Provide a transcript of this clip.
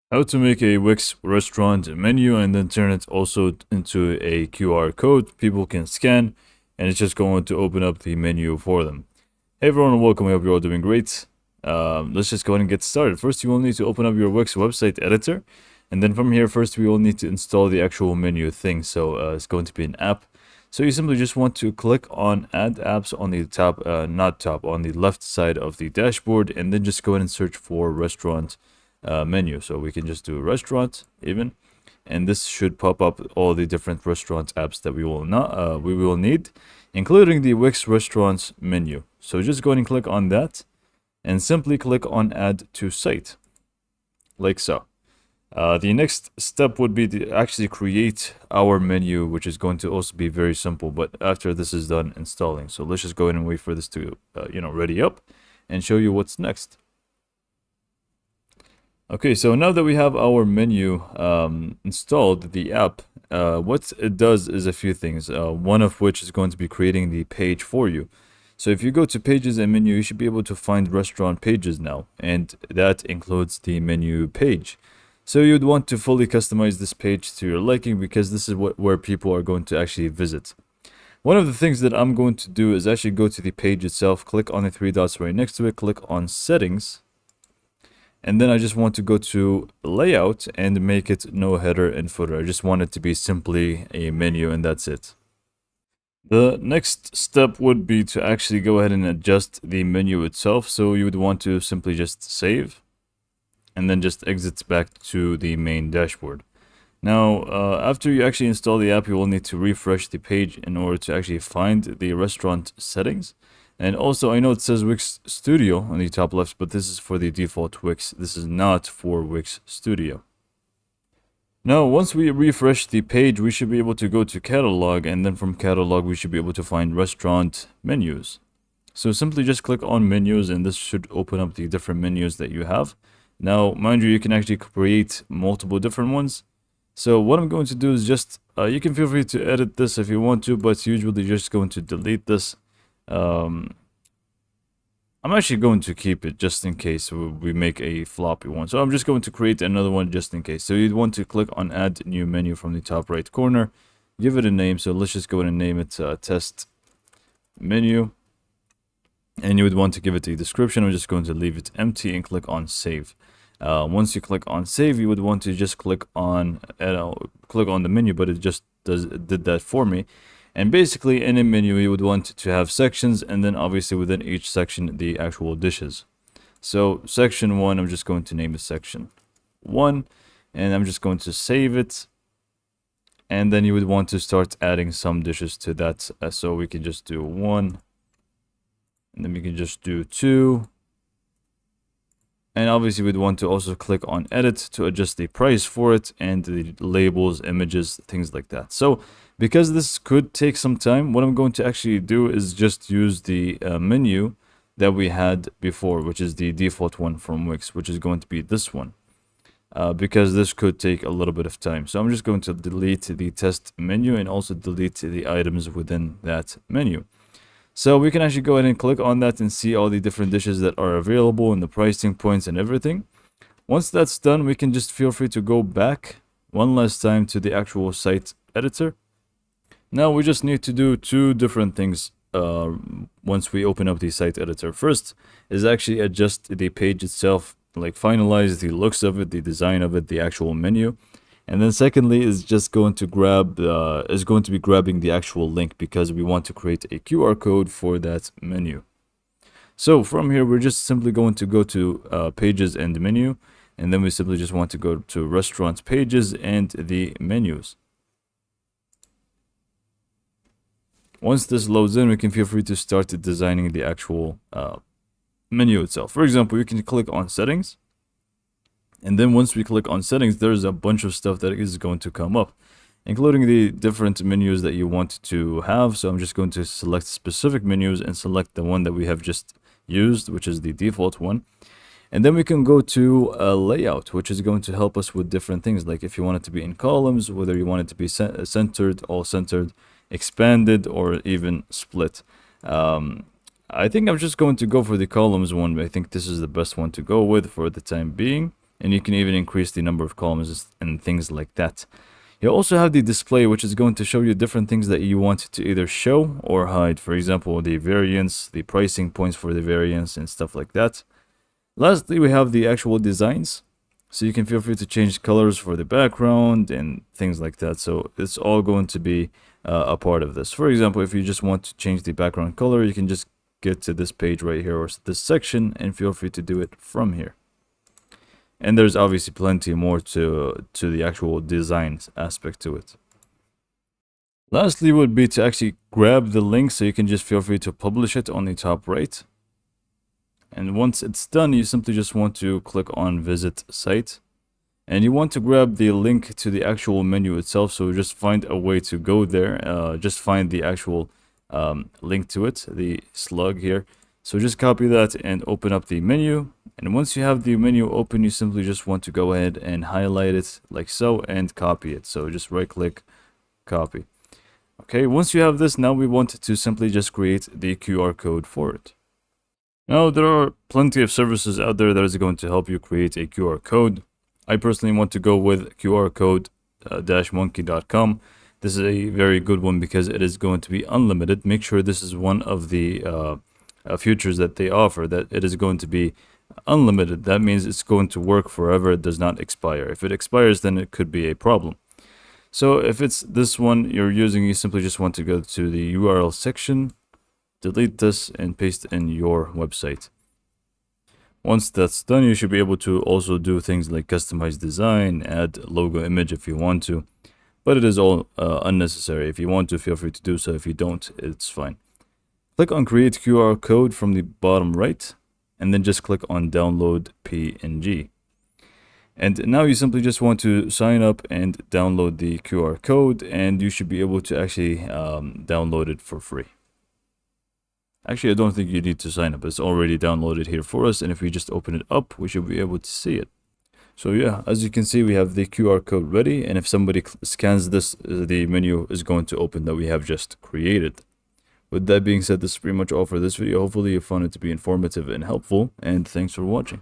How to make a Wix restaurant menu and then turn it also into a QR code people can scan, and it's just going to open up the menu for them. Hey everyone, and welcome. I hope you're all doing great. Let's just go ahead and get started. First, you will need to open up your Wix website editor, and then from here, first we will need to install the actual menu thing. So it's going to be an app. So you simply just want to click on Add Apps on the top, not top, on the left side of the dashboard, and then just go ahead and search for restaurant menu. So we can just do restaurant even, and this should pop up all the different restaurant apps that we will need, including the Wix Restaurants menu. So just go ahead and click on that, and simply click on Add to Site, like so. The next step would be to actually create our menu, which is going to also be very simple, but after this is done installing. So let's just go ahead and wait for this to, ready up and show you what's next. Okay, so now that we have our menu installed, the app, what it does is a few things, one of which is going to be creating the page for you. So if you go to pages and menu, you should be able to find restaurant pages now, and that includes the menu page. So you'd want to fully customize this page to your liking, because this is where people are going to actually visit. One of the things that I'm going to do is actually go to the page itself, click on the three dots right next to it, click on settings, and then I just want to go to layout and make it no header and footer. I just want it to be simply a menu, and that's it. The next step would be to actually go ahead and adjust the menu itself. So you would want to simply just save and then just exit back to the main dashboard. Now, after you actually install the app, you will need to refresh the page in order to actually find the restaurant settings. And also, I know it says Wix Studio on the top left, but this is for the default Wix. This is not for Wix Studio. Now, once we refresh the page, we should be able to go to Catalog, and then from Catalog, we should be able to find restaurant menus. So simply just click on menus, and this should open up the different menus that you have. Now, mind you, you can actually create multiple different ones. So what I'm going to do is just, you can feel free to edit this if you want to, but usually just going to delete this. I'm actually going to keep it just in case we make a floppy one. So I'm just going to create another one just in case. So you'd want to click on Add New Menu from the top right corner. Give it a name. So let's just go ahead and name it Test Menu. And you would want to give it a description. I'm just going to leave it empty and click on Save. Once you click on Save, you would want to just click on the menu, but it just did that for me. And basically, in a menu, you would want to have sections, and then obviously within each section, the actual dishes. So section 1, I'm just going to name it section 1, and I'm just going to save it. And then you would want to start adding some dishes to that. So we can just do 1, and then we can just do 2. And obviously we'd want to also click on edit to adjust the price for it and the labels, images, things like that. So because this could take some time, what I'm going to actually do is just use the menu that we had before, which is the default one from Wix, which is going to be this one. Because this could take a little bit of time. So I'm just going to delete the test menu and also delete the items within that menu. So we can actually go ahead and click on that and see all the different dishes that are available and the pricing points and everything. Once that's done, we can just feel free to go back one last time to the actual site editor. Now we just need to do two different things once we open up the site editor. First is actually adjust the page itself, like finalize the looks of it, the design of it, the actual menu. And then secondly is just going to be grabbing the actual link, because we want to create a QR code for that menu. So from here, we're just simply going to go to pages and menu, and then we simply just want to go to restaurant pages and the menus. Once this loads in, we can feel free to start designing the actual menu itself. For example, you can click on settings. And then once we click on settings, there's a bunch of stuff that is going to come up, including the different menus that you want to have. So I'm just going to select specific menus and select the one that we have just used, which is the default one. And then we can go to layout, which is going to help us with different things, like if you want it to be in columns, whether you want it to be centered, all centered, expanded, or even split. I think I'm just going to go for the columns one. I think this is the best one to go with for the time being. and you can even increase the number of columns and things like that. You also have the display, which is going to show you different things that you want to either show or hide. For example, the variance, the pricing points for the variance, and stuff like that. Lastly, we have the actual designs. So you can feel free to change colors for the background and things like that. So it's all going to be a part of this. For example, if you just want to change the background color, you can just get to this page right here or this section and feel free to do it from here. And there's obviously plenty more to the actual designs aspect to it. Lastly would be to actually grab the link, so you can just feel free to publish it on the top right. And once it's done, you simply just want to click on visit site. And you want to grab the link to the actual menu itself, so just find a way to go there. Just find the actual link to it, the slug here. So just copy that and open up the menu. And once you have the menu open, you simply just want to go ahead and highlight it like so and copy it. So just right click, copy. Okay, once you have this, now we want to simply just create the QR code for it. Now, there are plenty of services out there that is going to help you create a QR code. I personally want to go with qrcode-monkey.com. This is a very good one because it is going to be unlimited. Make sure this is one of the features that they offer, that it is going to be unlimited. That means it's going to work forever. It does not expire. If it expires, then it could be a problem. So if it's this one you're using, you simply just want to go to the URL section, delete this, and paste in your website. Once that's done, you should be able to also do things like customize design, add logo image if you want to, but it is all unnecessary. If you want to, feel free to do so. If you don't, it's fine. Click on create QR code from the bottom right, and then just click on download PNG. And now you simply just want to sign up and download the QR code, and you should be able to actually download it for free. Actually, I don't think you need to sign up. It's already downloaded here for us, and if we just open it up, we should be able to see it. So yeah, as you can see, we have the QR code ready, and if somebody scans this, the menu is going to open that we have just created. With that being said, this is pretty much all for this video. Hopefully you found it to be informative and helpful, and thanks for watching.